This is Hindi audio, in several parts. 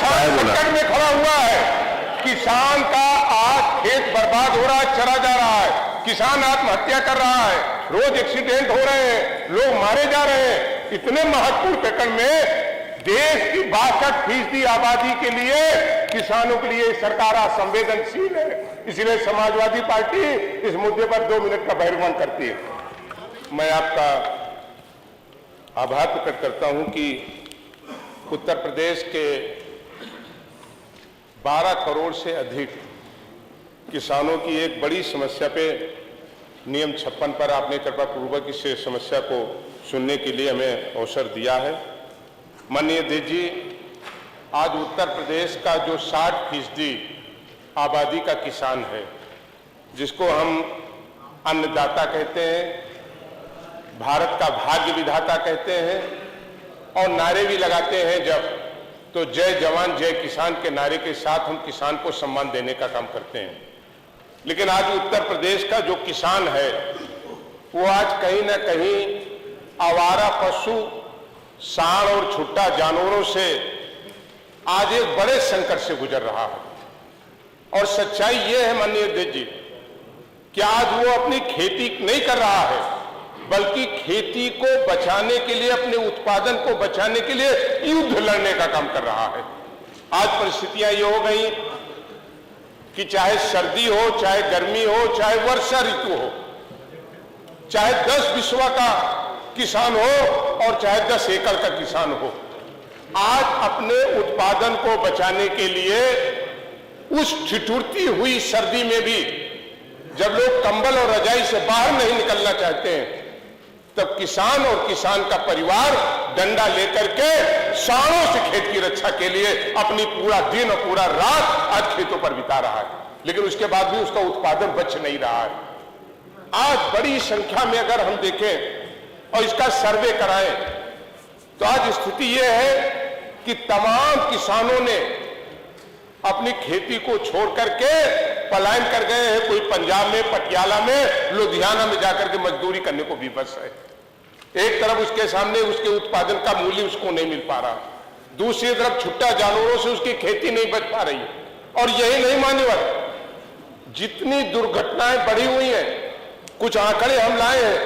किसान संकट में खड़ा हुआ है। किसान का आज खेत बर्बाद हो रहा है, चरा जा रहा है, किसान आत्महत्या कर रहा है, रोज एक्सीडेंट हो रहे हैं, लोग मारे जा रहे हैं। इतने महत्वपूर्ण प्रकरण में देश की 62% आबादी के लिए, किसानों के लिए सरकार असंवेदनशील है। इसलिए समाजवादी पार्टी इस मुद्दे पर 2 मिनट का बहिर्गमन करती है। मैं आपका आभार प्रकट करता हूं कि उत्तर प्रदेश के 12 करोड़ से अधिक किसानों की एक बड़ी समस्या पे नियम 56 पर आपने कृपापूर्वक इस समस्या को सुनने के लिए हमें अवसर दिया है। माननीय अध्यक्ष जी, आज उत्तर प्रदेश का जो 60% आबादी का किसान है, जिसको हम अन्नदाता कहते हैं, भारत का भाग्य विधाता कहते हैं, और नारे भी लगाते हैं जब, तो जय जवान जय किसान के नारे के साथ हम किसान को सम्मान देने का काम करते हैं। लेकिन आज उत्तर प्रदेश का जो किसान है वो आज कहीं ना कहीं आवारा पशु, सांड और छुट्टा जानवरों से आज एक बड़े संकट से गुजर रहा है। और सच्चाई ये है माननीय अध्यक्ष जी कि आज वो अपनी खेती नहीं कर रहा है, बल्कि खेती को बचाने के लिए, अपने उत्पादन को बचाने के लिए युद्ध लड़ने का काम कर रहा है। आज परिस्थितियां ये हो गई कि चाहे सर्दी हो, चाहे गर्मी हो, चाहे वर्षा ऋतु हो, चाहे 10 बिस्वा का किसान हो और चाहे 10 एकड़ का किसान हो, आज अपने उत्पादन को बचाने के लिए उस ठिठुरती हुई सर्दी में भी जब लोग कंबल और रजाई से बाहर नहीं निकलना चाहते हैं, तब किसान और किसान का परिवार डंडा लेकर के सांडों से खेत की रक्षा के लिए अपनी पूरा दिन और पूरा रात आज खेतों पर बिता रहा है। लेकिन उसके बाद भी उसका उत्पादन बच नहीं रहा है। आज बड़ी संख्या में अगर हम देखें और इसका सर्वे कराएं तो आज स्थिति यह है कि तमाम किसानों ने अपनी खेती को छोड़ करके पलायन कर गए हैं। कोई पंजाब में, पटियाला में, लुधियाना में जाकर के मजदूरी करने को विवश है। एक तरफ उसके सामने उसके उत्पादन का मूल्य उसको नहीं मिल पा रहा, दूसरी तरफ छुट्टा जानवरों से उसकी खेती नहीं बच पा रही। और यही नहीं मान्यवर, जितनी दुर्घटनाएं बढ़ी हुई हैं, कुछ आंकड़े हम लाए हैं।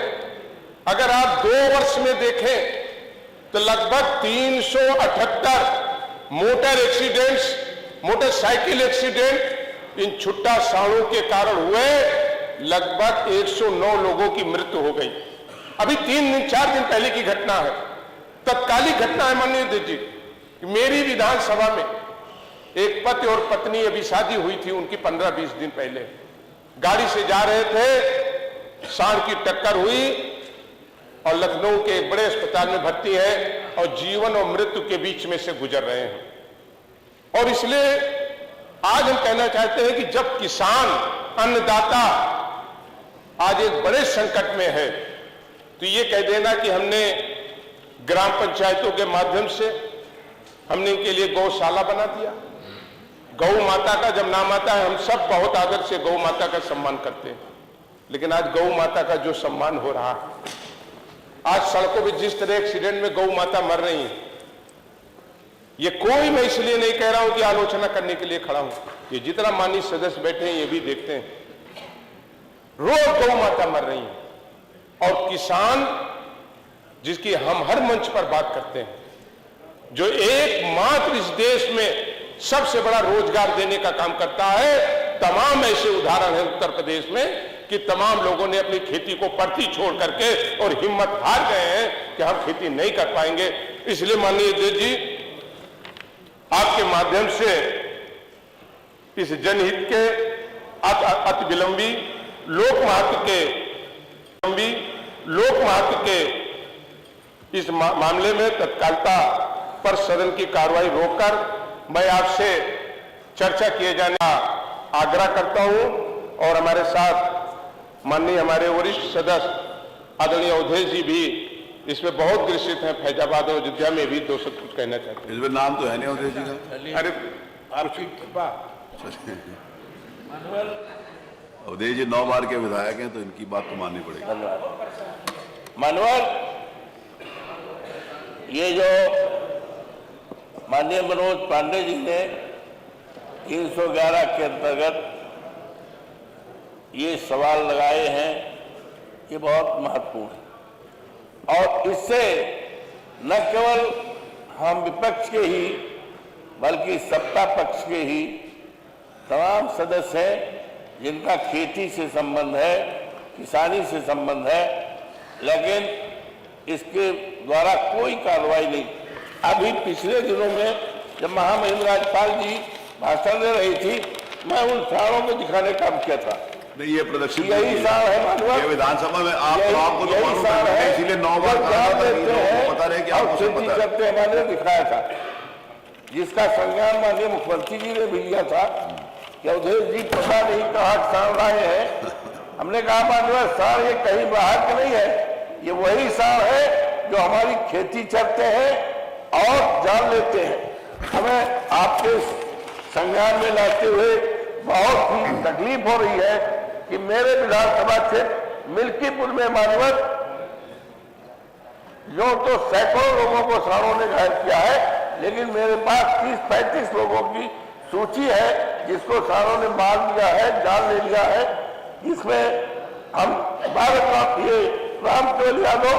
अगर आप 2 वर्ष में देखें तो लगभग 378 motor accidents, motorcycle accident in छुट्टा सांडों के कारण हुए। लगभग 109 लोगों की मृत्यु हो गई। अभी 3-4 दिन पहले की घटना है, तत्कालिक घटना है माननीय अध्यक्ष जी। मेरी विधानसभा में एक पति और पत्नी, अभी शादी हुई थी उनकी 15-20 दिन पहले, गाड़ी से जा रहे थे, सांड की टक्कर हुई और लखनऊ के एक बड़े अस्पताल में भर्ती है और जीवन और मृत्यु के बीच में से गुजर रहे हैं। और इसलिए आज हम कहना चाहते हैं कि जब किसान, अन्नदाता आज एक बड़े संकट में है, तो ये कह देना कि हमने ग्राम पंचायतों के माध्यम से हमने इनके लिए गौशाला बना दिया। गौ माता का जब नाम आता है, हम सब बहुत आदर से गौ माता का सम्मान करते हैं, लेकिन आज गौ माता का जो सम्मान हो रहा है, आज सड़कों पर जिस तरह एक्सीडेंट में गौ माता मर रही है, ये कोई मैं इसलिए नहीं कह रहा हूं कि आलोचना करने के लिए खड़ा हूं, ये जितना माननीय सदस्य बैठे हैं ये भी देखते हैं, रोज गौ माता मर रही है। और किसान, जिसकी हम हर मंच पर बात करते हैं, जो एकमात्र इस देश में सबसे बड़ा रोजगार देने का काम करता है, तमाम ऐसे उदाहरण हैं उत्तर प्रदेश में कि तमाम लोगों ने अपनी खेती को पड़ती छोड़ करके और हिम्मत हार गए हैं कि हम खेती नहीं कर पाएंगे। इसलिए माननीय अध्यक्ष जी, आपके माध्यम से इस जनहित के अति विलंबी लोक महत्व के इस मामले में तत्कालता पर सदन की कार्रवाई रोककर मैं आपसे चर्चा किए जाने का आग्रह करता हूं। और हमारे साथ माननीय हमारे वरिष्ठ सदस्य आदरणीय अवधेश जी भी इसमें बहुत ग्रसित हैं। फैजाबाद और अयोध्या में भी 200 कुछ कहना चाहते हैं। इसमें नाम तो है नहीं अवधेश जी का। अरे आपकी कृपा। अवधेश जी 9 बार के विधायक हैं, तो इनकी बात तो माननी पड़ेगी। मनोहर, ये जो माननीय मनोज पांडे जी ने 311 के अंतर्गत ये सवाल लगाए हैं, ये बहुत महत्वपूर्ण है। और इससे न केवल हम विपक्ष के ही बल्कि सत्ता पक्ष के ही तमाम सदस्य हैं जिनका खेती से संबंध है, किसानी से संबंध है, लेकिन इसके द्वारा कोई कार्रवाई नहीं। अभी पिछले दिनों में जब महामहिम राज्यपाल जी भाषण दे रही थी, मैं उन सारों को दिखाने का काम किया था। नहीं, ये प्रदर्शित यही सार है मानव, ये विधानसभा में आपको तो मालूम है, इसीलिए 9 बार पता रहे कि आपको सब पता है। करते मैंने दिखाया था, जिसका संज्ञान माननीय मुख्यमंत्री जी ने भी लिया था कि अवधेश जी पता नहीं कहाँ सार लाए हैं। हमने कहा मानव सार ये कहीं बाहर के नहीं है, ये वही सार है जो हमारी खेती चलते हैं और जान लेते हैं। हमें आपके संज्ञान में लाते हुए बहुत ही तकलीफ हो रही है कि मेरे विधानसभा क्षेत्र मिल्कीपुर में मानवत जो तो सैकड़ों लोगों को सारों ने घायल किया है, लेकिन मेरे पास 30-35 लोगों की सूची है जिसको सारों ने मार लिया है, जान ले लिया है। इसमें हम 12 ये रामकेवल यादव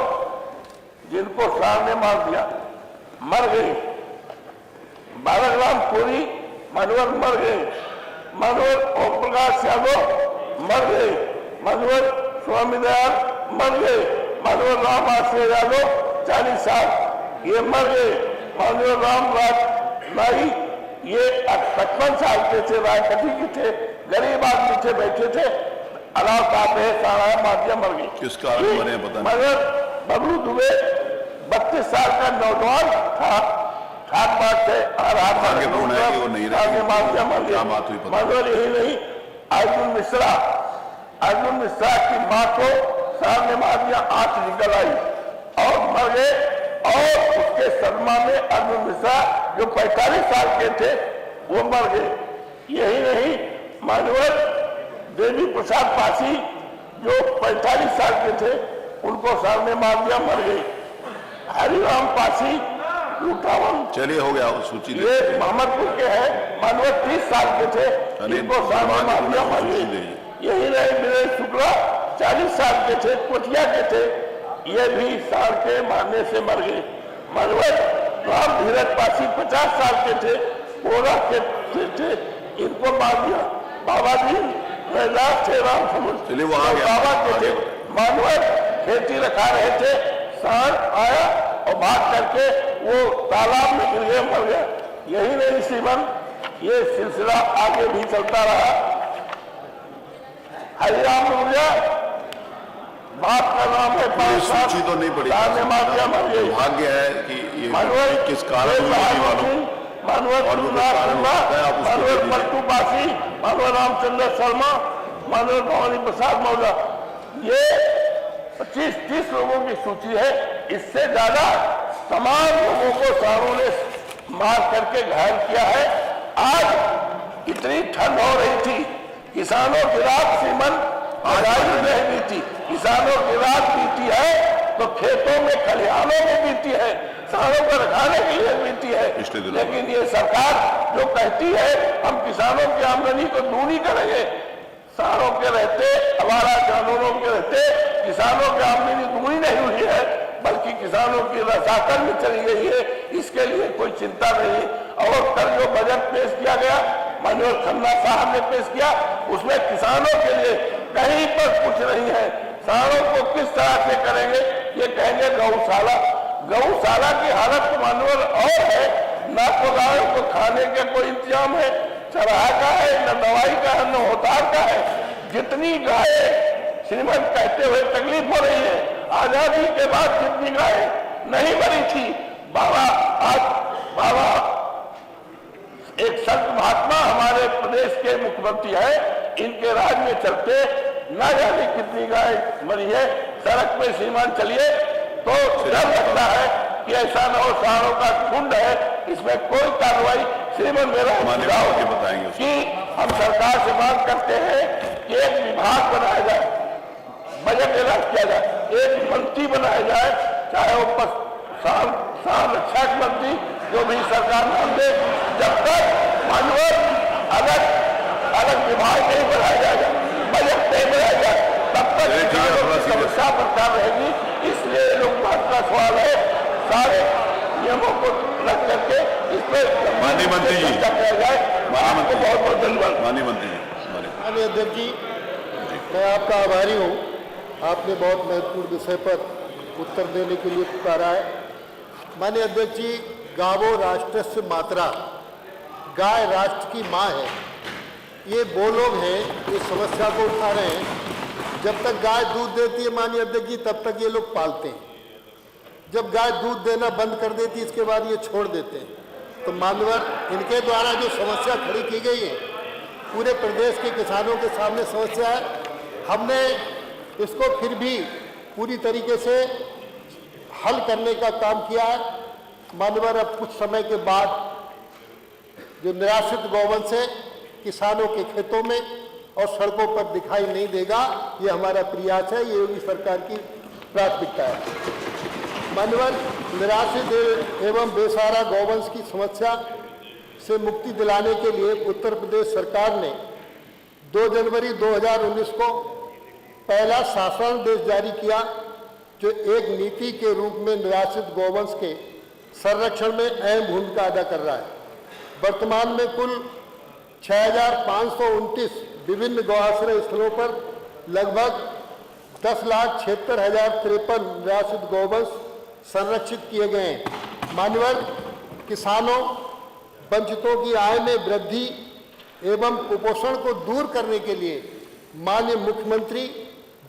जिनको सार ने मार दिया, मर गए। 12 ग्राम पूरी मनोहर मर गए, मनोहर ओम प्रकाश यादव मर गए, मनोहर स्वामी दयाल मर गए, मनोहर राम आश्रय यादव 40 साल ये मर गए, मनोहर राम राज नाई ये 55 साल के थे, रायकटी के थे, गरीब आदमी थे, बैठे थे, अलाव साहब है सारा माफिया मर गई। किस कारण मरे पता नहीं। मगर बबलू दुबे 32 साल का नौजवान था, खाट बात से आगे बढ़ना है कि वो नहीं रहे, क्या बात हुई पता मगर यही नहीं, अर्जुन मिश्रा की मां को सार ने मार दिया, आंख निकल आई और मर गए। और उसके सदमा में अर्जुन मिश्रा जो 45 साल के थे वो मर गए। यही नहीं, मानवर देवी प्रसाद पासी जो 45 साल के थे उनको सार ने मार दिया, मर गए। हरिराम पासी 58, चलिए हो गया सूची, ये मोहम्मदपुर के हैं, मानव 30 साल के थे, इनको सार ने मार दिया, मर गए। यही नहीं, वीरेंद्र शुक्ला 40 साल के थे, कोटिया के थे, ये भी सार के मारने से मर गए। मनोज राम धीरज पासी 50 साल के थे, कोरा के थे, इनको मार दिया। बाबा जी रैदास थे, राम समुद्र बाबा के थे, मानव खेती रखा रहे थे, सार आया और भाग करके वो तालाब में गिर गया, मर गया। यही नहीं श्रीमान, ये सिलसिला आगे भी चलता रहा। हरिराम मुर्जा बाप का नाम है, सूची तो नहीं पड़ी, भाग्य है कि ये किस कारण पट्टू बासी, मानव रामचंद्र शर्मा, मानव भवानी प्रसाद मौर्य, ये 25-30 लोगों की सूची है। इससे ज्यादा तमाम लोगों को सारों ने मार करके घायल किया है। आज इतनी ठंड हो रही थी, किसानों की रात श्रीमन आजादी नहीं बीती, किसानों की रात बीती है तो खेतों में खलिहानों में बीती है, सारों को रखाने के लिए बीती है। लेकिन ये सरकार जो कहती है हम किसानों की आमदनी को दूनी करेंगे, सारों के रहते, आवारा जानवरों के रहते किसानों की आमदनी दूनी नहीं हुई है, बल्कि किसानों की रसाकल में चली गई है। इसके लिए कोई चिंता नहीं। और कल जो बजट पेश किया गया, मनोज खन्ना साहब ने पेश किया, उसमें किसानों के लिए कहीं पर कुछ नहीं है। सारों को किस तरह से करेंगे, ये कहेंगे गौशाला। गौशाला की हालत तो मानवर और है, न तो गायों को खाने का कोई इंतजाम है, चराहा का है, न दवाई का है, न होतार का है। जितनी गाय श्रीमन कहते हुए तकलीफ हो रही है, आजादी के बाद जितनी गाय नहीं मरी थी, बाबा एक संत महात्मा हमारे प्रदेश के मुख्यमंत्री है, इनके राज में चलते न जाने कितनी गाय मरी है। सड़क में श्रीमान चलिए तो डर लगता है कि ऐसा न हो सारों का झुंड है, इसमें कोई कार्रवाई। श्रीमान मेरा सुझाव बताएंगे कि हम सरकार से मांग करते हैं कि एक विभाग बनाया जाए, बजट ऐलान किया जाए, एक मंत्री बनाया जाए, चाहे वो रक्षा मंत्री जो भी सरकार नाम दे, जब तक मानवर अलग अलग विभाग नहीं बनाया जाएगा, बजट नहीं बनाया जाए, तब तक समस्या बरकरार रहेगी। इसलिए लोकपाल का सवाल है, सारे नियमों को रख करके इस पर माननीय मंत्री जी, किया जाए। आपको बहुत बहुत धन्यवाद। माननीय मंत्री जी। माननीय अध्यक्ष जी, मैं आपका आभारी हूँ। आपने बहुत महत्वपूर्ण विषय पर उत्तर देने के लिए पुकारा है। माननीय अध्यक्ष जी, गावो राष्ट्रस्य मातरा, गाय राष्ट्र की माँ है। ये वो लोग हैं जो समस्या को उठा रहे हैं। जब तक गाय दूध देती है माननीय अध्यक्ष जी, तब तक ये लोग पालते हैं। जब गाय दूध देना बंद कर देती है, इसके बाद ये छोड़ देते हैं। तो मानवर इनके द्वारा जो समस्या खड़ी की गई है, पूरे प्रदेश के किसानों के सामने समस्या है। हमने इसको फिर भी पूरी तरीके से हल करने का काम किया है। मानवर अब कुछ समय के बाद जो निराश्रित गौवंश है किसानों के खेतों में और सड़कों पर दिखाई नहीं देगा। ये हमारा प्रयास है, ये योगी सरकार की प्राथमिकता है। मानवर निराश्रित एवं बेसहारा गौवंश की समस्या से मुक्ति दिलाने के लिए उत्तर प्रदेश सरकार ने 2 जनवरी 2019 को पहला शासनादेश जारी किया, जो एक नीति के रूप में निराश्रित गौवंश के संरक्षण में अहम भूमिका अदा कर रहा है। वर्तमान में कुल 6,529 विभिन्न गौआश्रय स्थलों पर लगभग 10,76,053 निराश्रित गौवंश संरक्षित किए गए हैं। मानवर किसानों वंचितों की आय में वृद्धि एवं कुपोषण को दूर करने के लिए माननीय मुख्यमंत्री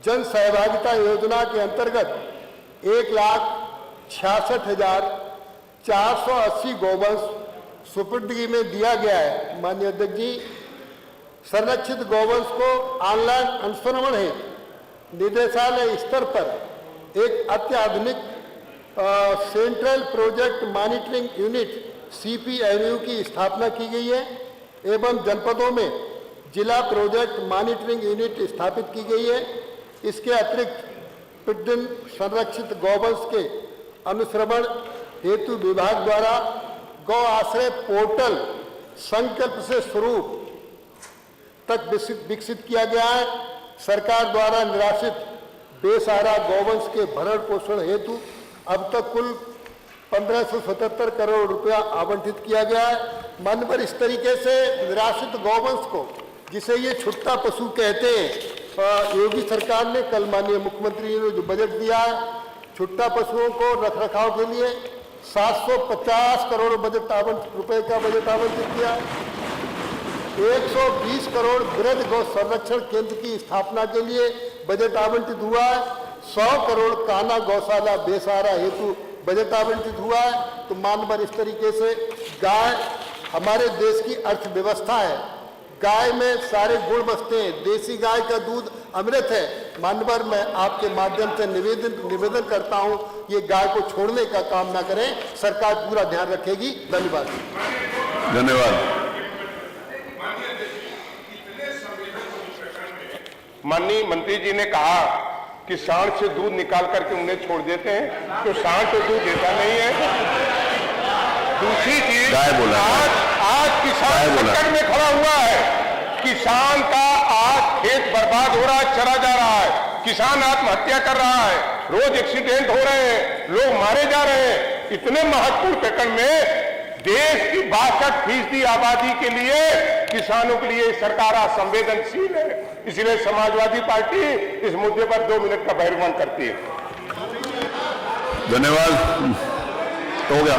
जन सहभागिता योजना के अंतर्गत 1,66,480 गौवंश सुपुर्दगी में दिया गया है। माननीय अध्यक्ष जी, संरक्षित गौवंश को ऑनलाइन अनुश्रवण है निदेशालय स्तर पर एक अत्याधुनिक central project monitoring unit CPMU की स्थापना की गई है एवं जनपदों में जिला प्रोजेक्ट मॉनिटरिंग यूनिट स्थापित की गई है। इसके अतिरिक्त प्रतिदिन संरक्षित गौवंश के अनुश्रवण हेतु विभाग द्वारा गौ आश्रय पोर्टल संकल्प से स्वरूप तक विकसित किया गया है। सरकार द्वारा निराश्रित बेसहारा गौवंश के भरण पोषण हेतु अब तक कुल 1577 करोड़ रुपया आवंटित किया गया है। मानवर इस तरीके से निराश्रित गौवंश को, जिसे ये छुट्टा पशु कहते हैं, योगी सरकार ने कल माननीय मुख्यमंत्री जी ने जो बजट दिया है, छुट्टा पशुओं को रखरखाव के लिए 750 करोड़ रुपए का बजट आवंटित किया। 120 करोड़ वृहद गौ संरक्षण केंद्र की स्थापना के लिए बजट आवंटित हुआ है। 100 करोड़ कान्हा गौशाला बेसहारा हेतु बजट आवंटित हुआ है। तो मानवर इस तरीके से गाय हमारे देश की अर्थव्यवस्था है। गाय में सारे गुण बसते हैं। देसी गाय का दूध अमृत है। मानवर मैं आपके माध्यम से निवेदन करता हूं, ये गाय को छोड़ने का काम ना करें। सरकार पूरा ध्यान रखेगी। धन्यवाद। धन्यवाद। माननीय मंत्री जी ने कहा कि सांड से दूध निकाल करके उन्हें छोड़ देते हैं, तो सांड तो दूध देता नहीं है। दूसरी चीज, आज किसान संकट में खड़ा हुआ है। किसान का आज खेत बर्बाद हो रहा है, चरा जा रहा है। किसान आत्महत्या कर रहा है, रोज एक्सीडेंट हो रहे हैं, लोग मारे जा रहे हैं। इतने महत्वपूर्ण प्रकरण में देश की 62% आबादी के लिए, किसानों के लिए सरकार असंवेदनशील है। इसलिए समाजवादी पार्टी इस मुद्दे पर 2 मिनट का बहिर्गमन करती है। धन्यवाद। हो गया।